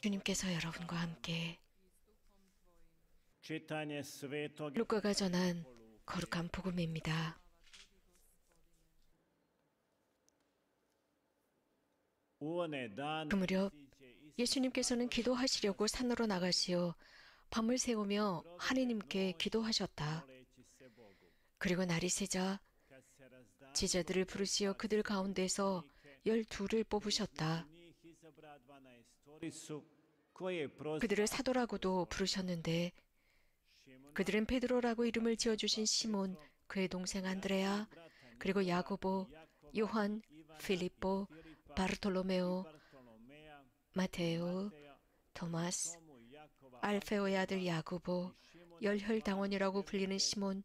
주님께서 여러분과 함께 루카가 전한 거룩한 복음입니다. 그 무렵 예수님께서는 기도하시려고 산으로 나가시어 밤을 새우며 하느님께 기도하셨다. 그리고 날이 새자 제자들을 부르시어 그들 가운데서 12를 뽑으셨다. 그들을 사도라고도 부르셨는데 그들은 베드로라고 이름을 지어주신 시몬, 그의 동생 안드레아, 그리고 야고보, 요한, 필립보, 바르톨로메오, 마테오, 토마스, 알페오의 아들 야고보, 열혈당원이라고 불리는 시몬,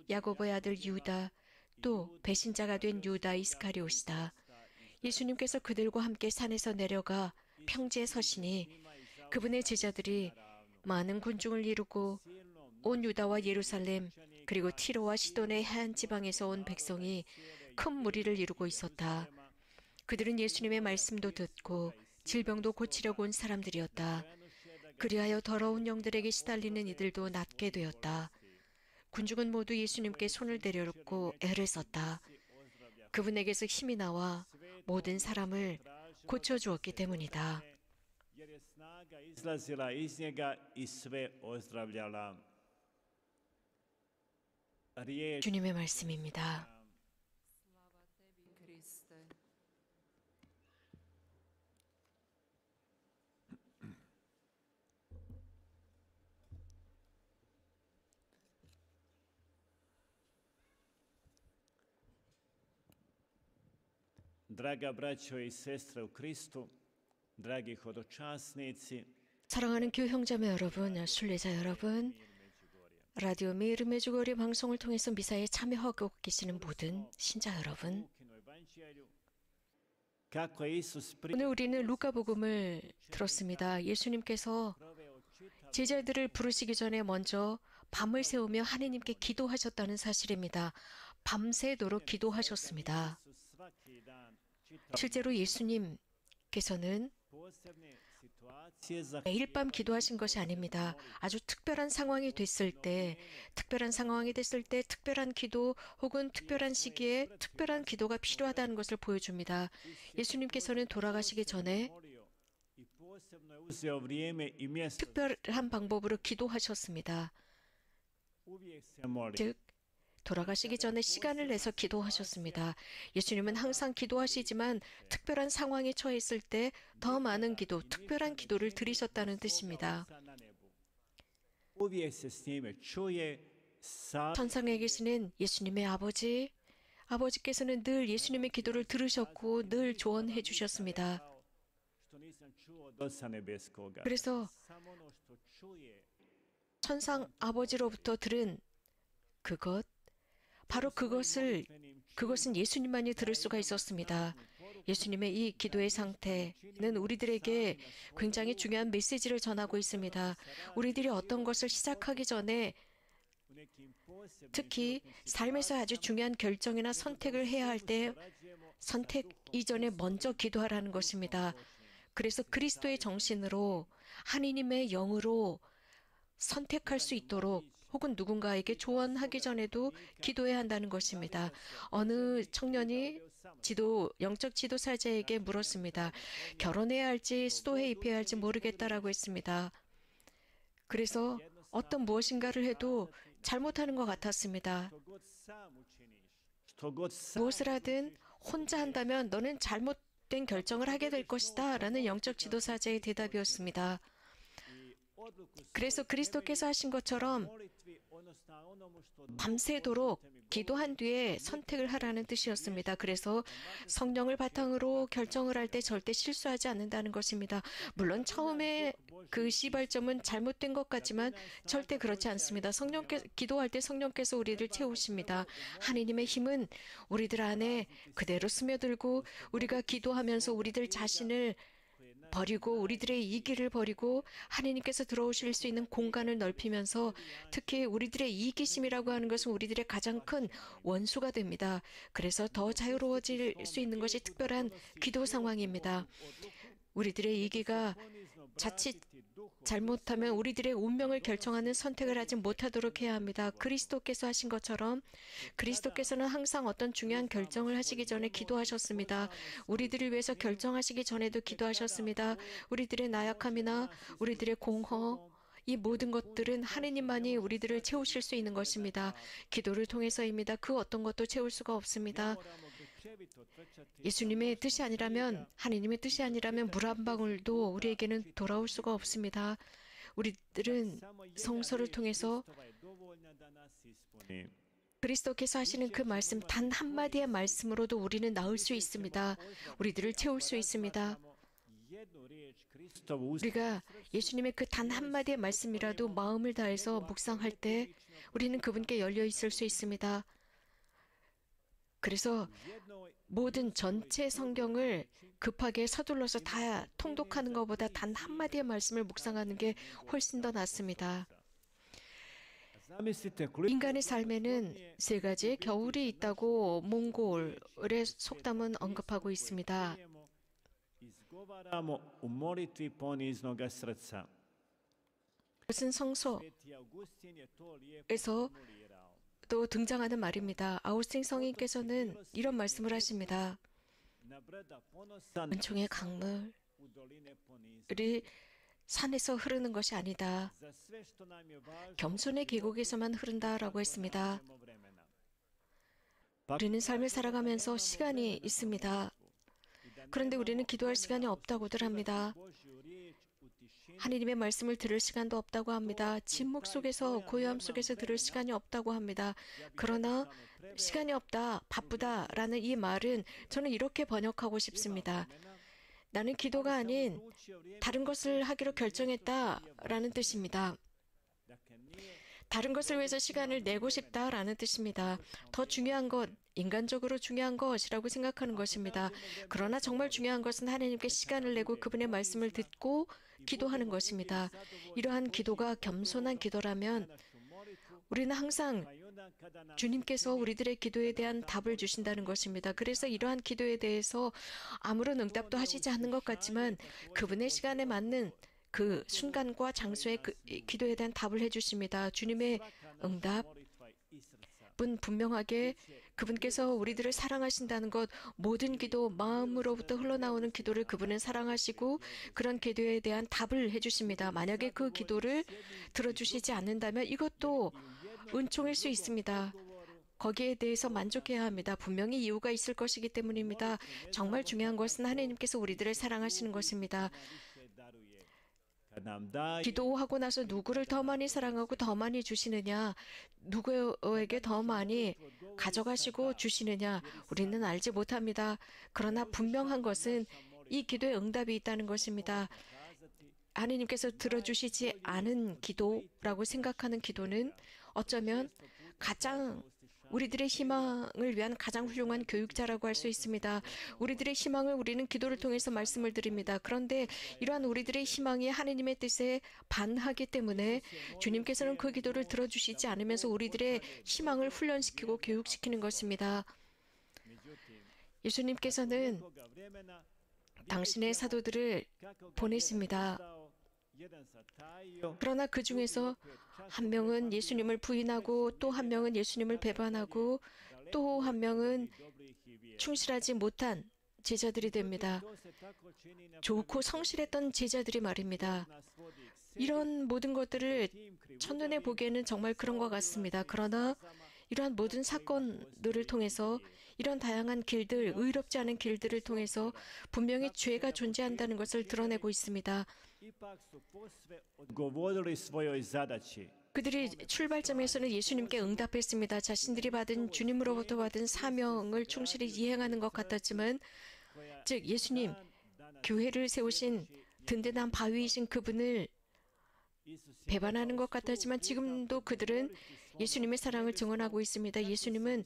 야고보의 아들 유다, 또 배신자가 된 유다 이스카리옷이다. 예수님께서 그들과 함께 산에서 내려가 평지에 서시니 그분의 제자들이 많은 군중을 이루고 온 유다와 예루살렘 그리고 티로와 시돈의 해안 지방에서 온 백성이 큰 무리를 이루고 있었다. 그들은 예수님의 말씀도 듣고 질병도 고치려고 온 사람들이었다. 그리하여 더러운 영들에게 시달리는 이들도 낫게 되었다. 군중은 모두 예수님께 손을 내려놓고 애를 썼다. 그분에게서 힘이 나와 모든 사람을 고쳐주었기 때문이다. 주님의 말씀입니다. Draga braćo i sestre u Kristu, dragi hodočasnici, 사랑하는 교형제매 여러분, 순례자 여러분, 라디오 메이르 메주거리 방송을 통해서 미사에 참여하고 계시는 모든 신자 여러분, 오늘 우리는 루카복음을 들었습니다. 예수님께서 제자들을 부르시기 전에 먼저 밤을 새우며 하느님께 기도하셨다는 사실입니다. 밤새도록 기도하셨습니다. 실제로 예수님께서는 매일 밤 기도하신 것이 아닙니다. 아주 특별한 상황이 됐을 때, 특별한 기도 혹은 특별한 시기에 특별한 기도가 필요하다는 것을 보여줍니다. 예수님께서는 돌아가시기 전에 특별한 방법으로 기도하셨습니다. 즉, 돌아가시기 전에 시간을 내서 기도하셨습니다. 예수님은 항상 기도하시지만 특별한 상황에 처했을 때 더 많은 기도, 특별한 기도를 드리셨다는 뜻입니다. 천상에 계시는 예수님의 아버지께서는 늘 예수님의 기도를 들으셨고 늘 조언해 주셨습니다. 그래서 천상 아버지로부터 들은 그것은 예수님만이 들을 수가 있었습니다. 예수님의 이 기도의 상태는 우리들에게 굉장히 중요한 메시지를 전하고 있습니다. 우리들이 어떤 것을 시작하기 전에, 특히 삶에서 아주 중요한 결정이나 선택을 해야 할 때 선택 이전에 먼저 기도하라는 것입니다. 그래서 그리스도의 정신으로 하느님의 영으로 선택할 수 있도록 혹은 누군가에게 조언하기 전에도 기도해야 한다는 것입니다. 어느 청년이 영적 지도사자에게 물었습니다. 결혼해야 할지 수도에 입혀야 할지 모르겠다라고 했습니다. 그래서 어떤 무엇인가를 해도 잘못하는 것 같았습니다. 무엇을 하든 혼자 한다면 너는 잘못된 결정을 하게 될 것이다 라는 영적 지도사자의 대답이었습니다. 그래서 그리스도께서 하신 것처럼 밤새도록 기도한 뒤에 선택을 하라는 뜻이었습니다. 그래서 성령을 바탕으로 결정을 할 때 절대 실수하지 않는다는 것입니다. 물론 처음에 그 시발점은 잘못된 것 같지만 절대 그렇지 않습니다. 기도할 때 성령께서 우리를 채우십니다. 하느님의 힘은 우리들 안에 그대로 스며들고 우리가 기도하면서 우리들 자신을 버리고 우리들의 이기를 버리고 하느님께서 들어오실 수 있는 공간을 넓히면서 특히 우리들의 이기심이라고 하는 것은 우리들의 가장 큰 원수가 됩니다. 그래서 더 자유로워질 수 있는 것이 특별한 기도 상황입니다. 우리들의 이기가 자칫 잘못하면 우리들의 운명을 결정하는 선택을 하지 못하도록 해야 합니다. 그리스도께서 하신 것처럼 그리스도께서는 항상 어떤 중요한 결정을 하시기 전에 기도하셨습니다. 우리들을 위해서 결정하시기 전에도 기도하셨습니다. 우리들의 나약함이나 우리들의 공허, 이 모든 것들은 하느님만이 우리들을 채우실 수 있는 것입니다. 기도를 통해서입니다. 그 어떤 것도 채울 수가 없습니다. 예수님의 뜻이 아니라면, 하느님의 뜻이 아니라면 물 한 방울도 우리에게는 돌아올 수가 없습니다. 우리들은 성서를 통해서 그리스도께서 하시는 그 말씀 단 한마디의 말씀으로도 우리는 나을 수 있습니다. 우리들을 채울 수 있습니다. 우리가 예수님의 그 단 한마디의 말씀이라도 마음을 다해서 묵상할 때 우리는 그분께 열려 있을 수 있습니다. 그래서 모든 전체 성경을 급하게 서둘러서 다 통독하는 것보다 단 한마디의 말씀을 묵상하는 게 훨씬 더 낫습니다. 인간의 삶에는 세 가지의 겨울이 있다고 몽골의 속담은 언급하고 있습니다. 그것은 성서에서 또 등장하는 말입니다. 아우스틴 성인께서는 이런 말씀을 하십니다. 은총의 강물이 산에서 흐르는 것이 아니다. 겸손의 계곡에서만 흐른다라고 했습니다. 우리는 삶을 살아가면서 시간이 있습니다. 그런데 우리는 기도할 시간이 없다고들 합니다. 하느님의 말씀을 들을 시간도 없다고 합니다. 침묵 속에서, 고요함 속에서 들을 시간이 없다고 합니다. 그러나 시간이 없다, 바쁘다라는 이 말은 저는 이렇게 번역하고 싶습니다. 나는 기도가 아닌 다른 것을 하기로 결정했다라는 뜻입니다. 다른 것을 위해서 시간을 내고 싶다라는 뜻입니다. 더 중요한 것, 인간적으로 중요한 것이라고 생각하는 것입니다. 그러나 정말 중요한 것은 하나님께 시간을 내고 그분의 말씀을 듣고 기도하는 것입니다. 이러한 기도가 겸손한 기도라면 우리는 항상 주님께서 우리들의 기도에 대한 답을 주신다는 것입니다. 그래서 이러한 기도에 대해서 아무런 응답도 하시지 않는 것 같지만 그분의 시간에 맞는 그 순간과 장소에 그 기도에 대한 답을 해주십니다. 주님의 응답은 분명하게 그분께서 우리들을 사랑하신다는 것, 모든 기도, 마음으로부터 흘러나오는 기도를 그분은 사랑하시고 그런 기도에 대한 답을 해주십니다. 만약에 그 기도를 들어주시지 않는다면 이것도 은총일 수 있습니다. 거기에 대해서 만족해야 합니다. 분명히 이유가 있을 것이기 때문입니다. 정말 중요한 것은 하나님께서 우리들을 사랑하시는 것입니다. 기도하고 나서 누구를 더 많이 사랑하고 더 많이 주시느냐, 누구에게 더 많이 가져가시고 주시느냐, 우리는 알지 못합니다. 그러나 분명한 것은 이 기도에 응답이 있다는 것입니다. 하나님께서 들어주시지 않은 기도라고 생각하는 기도는 어쩌면 가장 우리들의 희망을 위한 가장 훌륭한 교육자라고 할 수 있습니다. 우리들의 희망을 우리는 기도를 통해서 말씀을 드립니다. 그런데 이러한 우리들의 희망이 하나님의 뜻에 반하기 때문에 주님께서는 그 기도를 들어주시지 않으면서 우리들의 희망을 훈련시키고 교육시키는 것입니다. 예수님께서는 당신의 사도들을 보내십니다. 그러나 그 중에서 한 명은 예수님을 부인하고 또 한 명은 예수님을 배반하고 또 한 명은 충실하지 못한 제자들이 됩니다. 좋고 성실했던 제자들이 말입니다. 이런 모든 것들을 첫눈에 보기에는 정말 그런 것 같습니다. 그러나 이러한 모든 사건들을 통해서 이런 다양한 길들, 의롭지 않은 길들을 통해서 분명히 죄가 존재한다는 것을 드러내고 있습니다. 그들이 출발점에서는 예수님께 응답했습니다. 자신들이 받은 주님으로부터 받은 사명을 충실히 이행하는 것 같았지만, 즉 예수님, 교회를 세우신 든든한 바위이신 그분을 배반하는 것 같았지만 지금도 그들은 예수님의 사랑을 증언하고 있습니다. 예수님은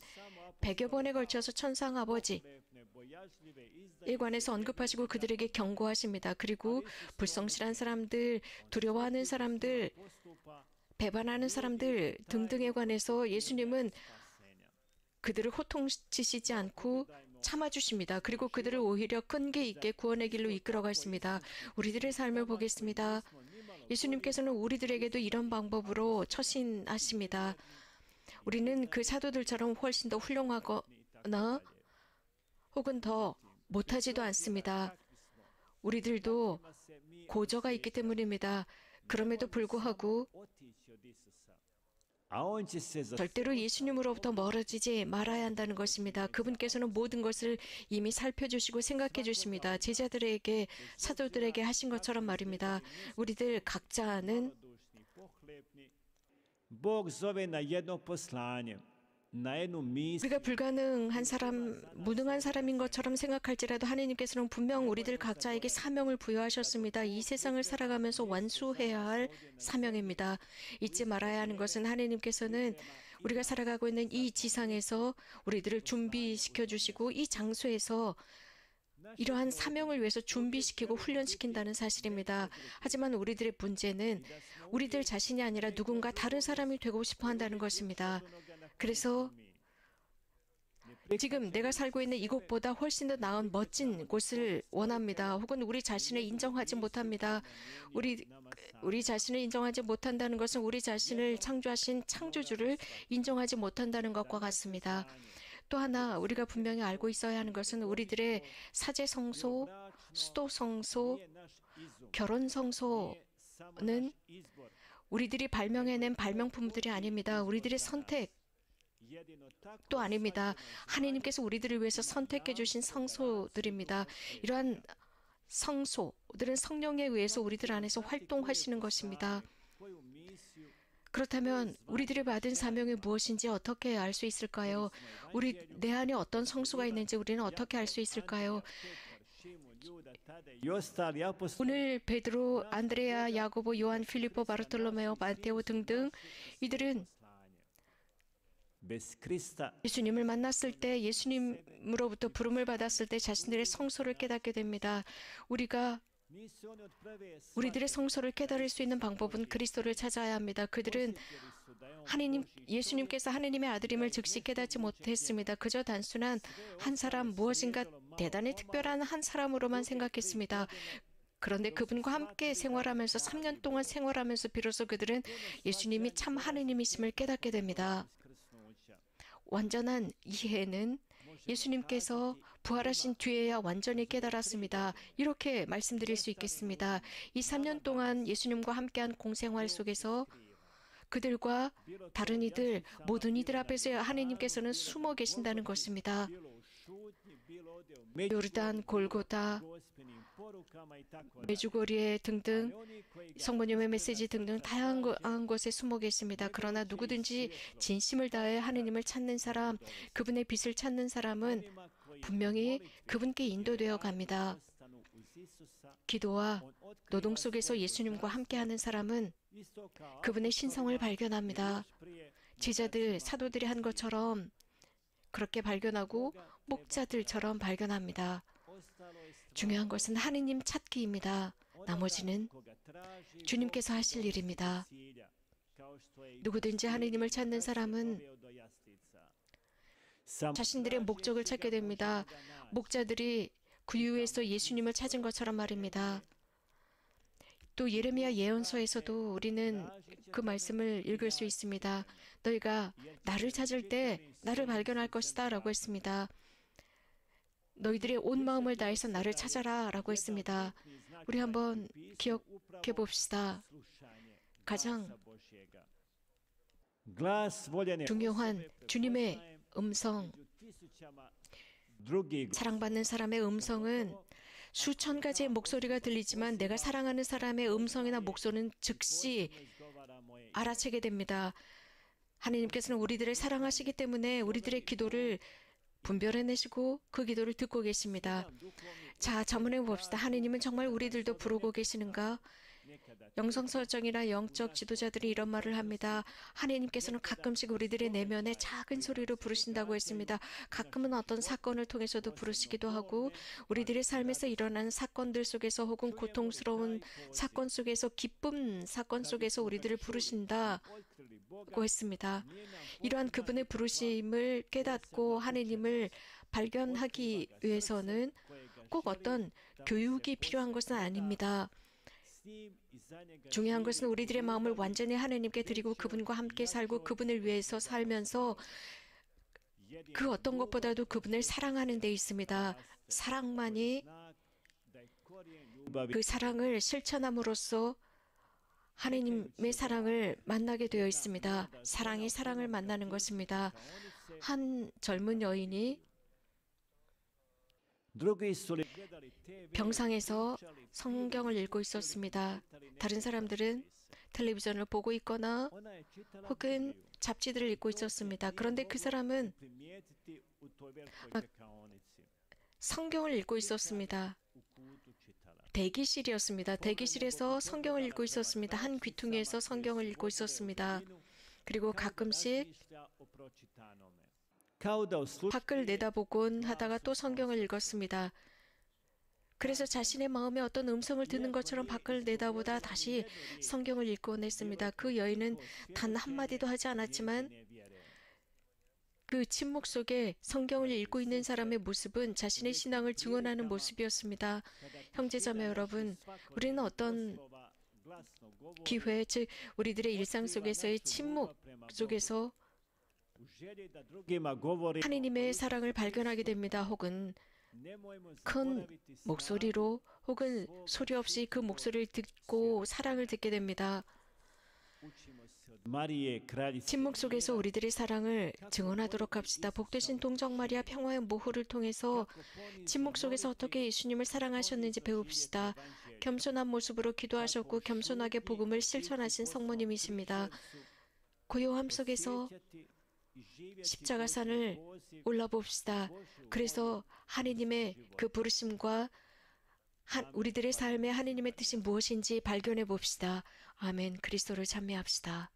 100여 번에 걸쳐서 천상 아버지에 관해서 언급하시고 그들에게 경고하십니다. 그리고 불성실한 사람들, 두려워하는 사람들, 배반하는 사람들 등등에 관해서 예수님은 그들을 호통치시지 않고 참아주십니다. 그리고 그들을 오히려 끈기 있게 구원의 길로 이끌어가십니다. 우리들의 삶을 보겠습니다. 예수님께서는 우리들에게도 이런 방법으로 처신하십니다. 우리는 그 사도들처럼 훨씬 더 훌륭하거나 혹은 더 못하지도 않습니다. 우리들도 고저가 있기 때문입니다. 그럼에도 불구하고 절대로 예수님으로부터 멀어지지 말아야 한다는 것입니다. 그분께서는 모든 것을 이미 살펴주시고 생각해 주십니다. 제자들에게, 사도들에게 하신 것처럼 말입니다. 우리들 각자는 우리가 불가능한 사람, 무능한 사람인 것처럼 생각할지라도 하나님께서는 분명 우리들 각자에게 사명을 부여하셨습니다. 이 세상을 살아가면서 완수해야 할 사명입니다. 잊지 말아야 하는 것은 하나님께서는 우리가 살아가고 있는 이 지상에서 우리들을 준비시켜 주시고 이 장소에서 이러한 사명을 위해서 준비시키고 훈련시킨다는 사실입니다. 하지만 우리들의 문제는 우리들 자신이 아니라 누군가 다른 사람이 되고 싶어 한다는 것입니다. 그래서 지금 내가 살고 있는 이곳보다 훨씬 더 나은 멋진 곳을 원합니다. 혹은 우리 자신을 인정하지 못합니다. 우리 자신을 인정하지 못한다는 것은 우리 자신을 창조하신 창조주를 인정하지 못한다는 것과 같습니다. 또 하나 우리가 분명히 알고 있어야 하는 것은 우리들의 사제 성소, 수도 성소, 결혼 성소는 우리들이 발명해낸 발명품들이 아닙니다. 우리들의 선택 또 아닙니다. 하나님께서 우리들을 위해서 선택해 주신 성소들입니다. 이러한 성소들은 성령에 의해서 우리들 안에서 활동하시는 것입니다. 그렇다면 우리들이 받은 사명이 무엇인지 어떻게 알 수 있을까요? 내 안에 어떤 성소가 있는지 우리는 어떻게 알 수 있을까요? 오늘 베드로, 안드레아, 야고보, 요한, 필리포, 바르톨로메오, 마테오 등등 이들은 예수님을 만났을 때, 예수님으로부터 부름을 받았을 때 자신들의 성소를 깨닫게 됩니다. 우리들의 성소를 깨달을 수 있는 방법은 그리스도를 찾아야 합니다. 그들은 예수님께서 하나님의 아들임을 즉시 깨닫지 못했습니다. 그저 단순한 한 사람, 무엇인가 대단히 특별한 한 사람으로만 생각했습니다. 그런데 그분과 함께 생활하면서 3년 동안 생활하면서 비로소 그들은 예수님이 참 하나님이심을 깨닫게 됩니다. 완전한 이해는 예수님께서 부활하신 뒤에야 완전히 깨달았습니다. 이렇게 말씀드릴 수 있겠습니다. 이 3년 동안 예수님과 함께한 공생활 속에서 그들과 다른 이들, 모든 이들 앞에서 하나님께서는 숨어 계신다는 것입니다. 요르단, 골고다, 메주고리에 등등 성모님의 메시지 등등 다양한 곳에 숨어 계십니다. 그러나 누구든지 진심을 다해 하느님을 찾는 사람, 그분의 빛을 찾는 사람은 분명히 그분께 인도되어 갑니다. 기도와 노동 속에서 예수님과 함께하는 사람은 그분의 신성을 발견합니다. 제자들, 사도들이 한 것처럼 그렇게 발견하고 목자들처럼 발견합니다. 중요한 것은 하느님 찾기입니다. 나머지는 주님께서 하실 일입니다. 누구든지 하느님을 찾는 사람은 자신들의 목적을 찾게 됩니다. 목자들이 구유에서 예수님을 찾은 것처럼 말입니다. 또 예레미야 예언서에서도 우리는 그 말씀을 읽을 수 있습니다. 너희가 나를 찾을 때 나를 발견할 것이다 라고 했습니다. 너희들의 온 마음을 다해서 나를 찾아라 라고 했습니다. 우리 한번 기억해 봅시다. 가장 중요한 주님의 음성, 사랑받는 사람의 음성은 수천 가지의 목소리가 들리지만 내가 사랑하는 사람의 음성이나 목소리는 즉시 알아채게 됩니다. 하나님께서는 우리들을 사랑하시기 때문에 우리들의 기도를 분별해내시고 그 기도를 듣고 계십니다. 자, 자문해 봅시다. 하나님은 정말 우리들도 부르고 계시는가? 영성설정이나 영적 지도자들이 이런 말을 합니다. 하나님께서는 가끔씩 우리들의 내면에 작은 소리로 부르신다고 했습니다. 가끔은 어떤 사건을 통해서도 부르시기도 하고 우리들의 삶에서 일어나는 사건들 속에서 혹은 고통스러운 사건 속에서 기쁨 사건 속에서 우리들을 부르신다고 했습니다. 이러한 그분의 부르심을 깨닫고 하나님을 발견하기 위해서는 꼭 어떤 교육이 필요한 것은 아닙니다. 중요한 것은 우리들의 마음을 완전히 하나님께 드리고 그분과 함께 살고 그분을 위해서 살면서 그 어떤 것보다도 그분을 사랑하는 데 있습니다. 사랑만이 그 사랑을 실천함으로써 하나님의 사랑을 만나게 되어 있습니다. 사랑이 사랑을 만나는 것입니다. 한 젊은 여인이 병상에서 성경을 읽고 있었습니다. 다른 사람들은 텔레비전을 보고 있거나 혹은 잡지들을 읽고 있었습니다. 그런데 그 사람은 성경을 읽고 있었습니다. 대기실이었습니다. 대기실에서 성경을 읽고 있었습니다. 한 귀퉁이에서 성경을 읽고 있었습니다. 그리고 가끔씩 밖을 내다보곤 하다가 또 성경을 읽었습니다. 그래서 자신의 마음에 어떤 음성을 듣는 것처럼 밖을 내다보다 다시 성경을 읽곤 했습니다. 그 여인은 단 한마디도 하지 않았지만 그 침묵 속에 성경을 읽고 있는 사람의 모습은 자신의 신앙을 증언하는 모습이었습니다. 형제자매 여러분, 우리는 어떤 기회, 즉 우리들의 일상 속에서의 침묵 속에서 하나님의 사랑을 발견하게 됩니다. 혹은 큰 목소리로 혹은 소리 없이 그 목소리를 듣고 사랑을 듣게 됩니다. 침묵 속에서 우리들의 사랑을 증언하도록 합시다. 복되신 동정 마리아 평화의 모호를 통해서 침묵 속에서 어떻게 예수님을 사랑하셨는지 배웁시다. 겸손한 모습으로 기도하셨고 겸손하게 복음을 실천하신 성모님이십니다. 고요함 속에서 십자가산을 올라봅시다. 그래서 하나님의 그 부르심과 우리들의 삶에 하나님의 뜻이 무엇인지 발견해 봅시다. 아멘. 그리스도를 찬미합시다.